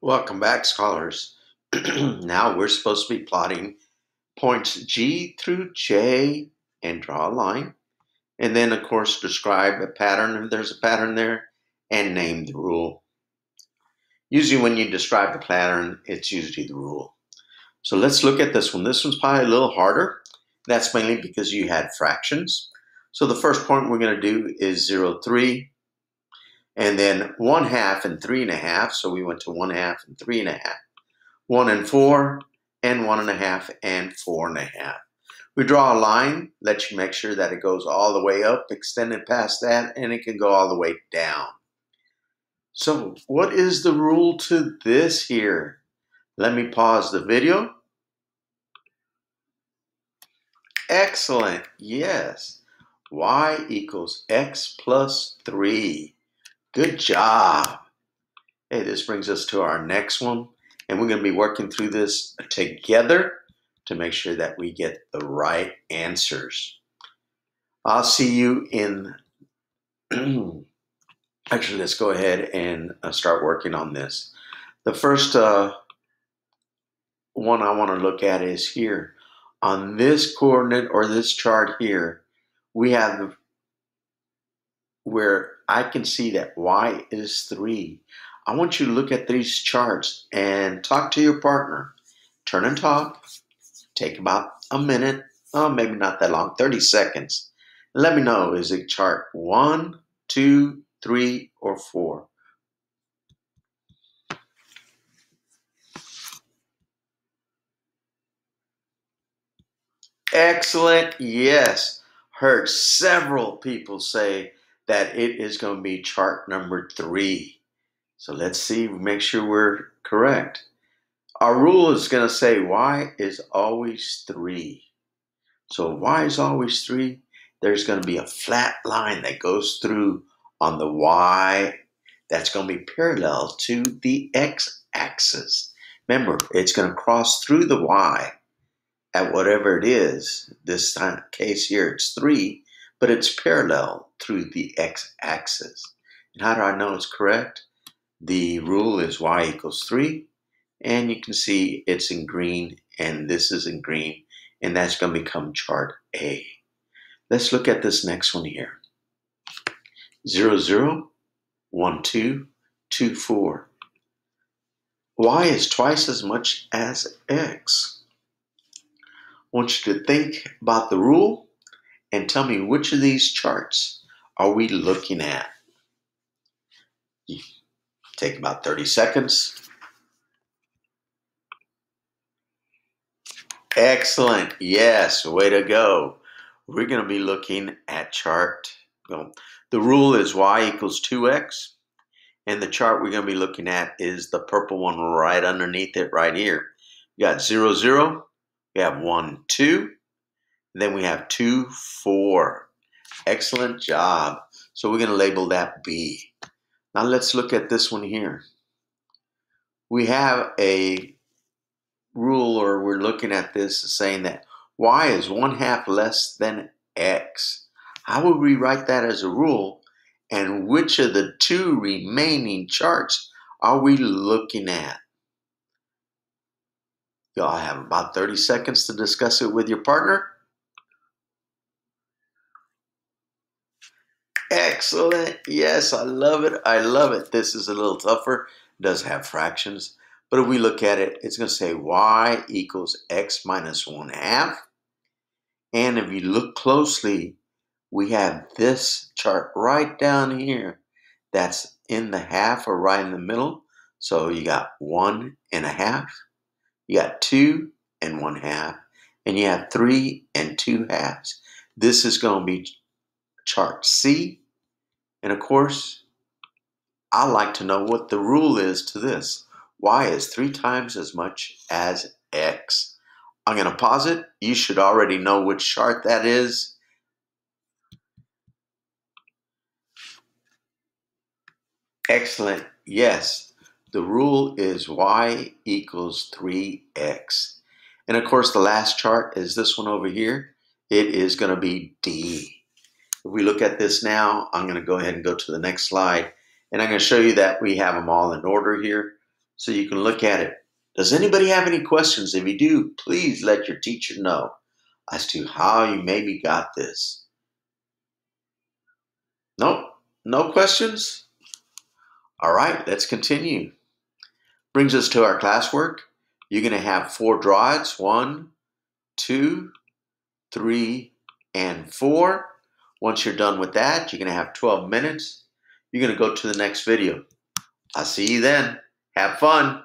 Welcome back, scholars. Now we're supposed to be plotting points G through J and draw a line. And then, of course, describe a pattern if there's a pattern there and name the rule. Usually when you describe the pattern, it's usually the rule. So let's look at this one. This one's probably a little harder. That's mainly because you had fractions. So the first point we're going to do is 0, 3. And then 1/2 and 3.5. So we went to 1/2 and 3.5. 1 and 4, and 1.5 and 4.5. We draw a line, let you make sure that it goes all the way up, extend it past that, and it can go all the way down. So what is the rule to this here? Let me pause the video. Excellent, yes. Y equals x plus 3. Good job. Hey, this brings us to our next one. And we're going to be working through this together to make sure that we get the right answers. I'll see you in, actually, let's go ahead and start working on this. The first one I want to look at is here. On this coordinate or this chart here, we have where I can see that y is 3. I want you to look at these charts and talk to your partner. Turn and talk. Take about a minute, maybe not that long, 30 seconds. Let me know, is it chart 1, 2, 3, or 4? Excellent, yes. Heard several people say that it is going to be chart number 3. So let's see, make sure we're correct. Our rule is going to say y is always 3. So y is always 3. There's going to be a flat line that goes through on the y that's going to be parallel to the x-axis. Remember, it's going to cross through the y at whatever it is. This case here, it's 3, but it's parallel through the x-axis. And how do I know it's correct? The rule is y equals 3. And you can see it's in green, and this is in green, and that's going to become chart A. Let's look at this next one here. 0, 0, 1, 2, 2, 4. Y is twice as much as x. I want you to think about the rule and tell me which of these charts are we looking at. You take about 30 seconds. Excellent. Yes, way to go. We're going to be looking at chart. Well, the rule is y equals 2x. And the chart we're going to be looking at is the purple one right underneath it right here. We got 0, 0. We have 1, 2. Then we have 2, 4. Excellent job. So we're going to label that B. Now let's look at this one here. We have a rule, or we're looking at this saying that y is 1/2 less than x. How would we write that as a rule? And which of the 2 remaining charts are we looking at? Y'all have about 30 seconds to discuss it with your partner. Excellent. Yes, I love it. I love it. This is a little tougher. It does have fractions. But if we look at it, it's going to say y equals x minus 1/2. And if you look closely, we have this chart right down here that's in the half or right in the middle. So you got 1.5, you got 2 and 1/2, and you have 3 and 2/2. This is going to be chart C. And of course, I like to know what the rule is to this. Y is 3 times as much as x. I'm going to pause it. You should already know which chart that is. Excellent. Yes, the rule is y equals 3x. And of course, the last chart is this one over here. It is going to be D. If we look at this now, I'm going to go ahead and go to the next slide. And I'm going to show you that we have them all in order here. so you can look at it. Does anybody have any questions? If you do, please let your teacher know as to how you maybe got this. Nope, no questions? All right, let's continue. Brings us to our classwork. You're going to have 4 drawings. 1, 2, 3, and 4. Once you're done with that, you're going to have 12 minutes. You're going to go to the next video. I'll see you then. Have fun.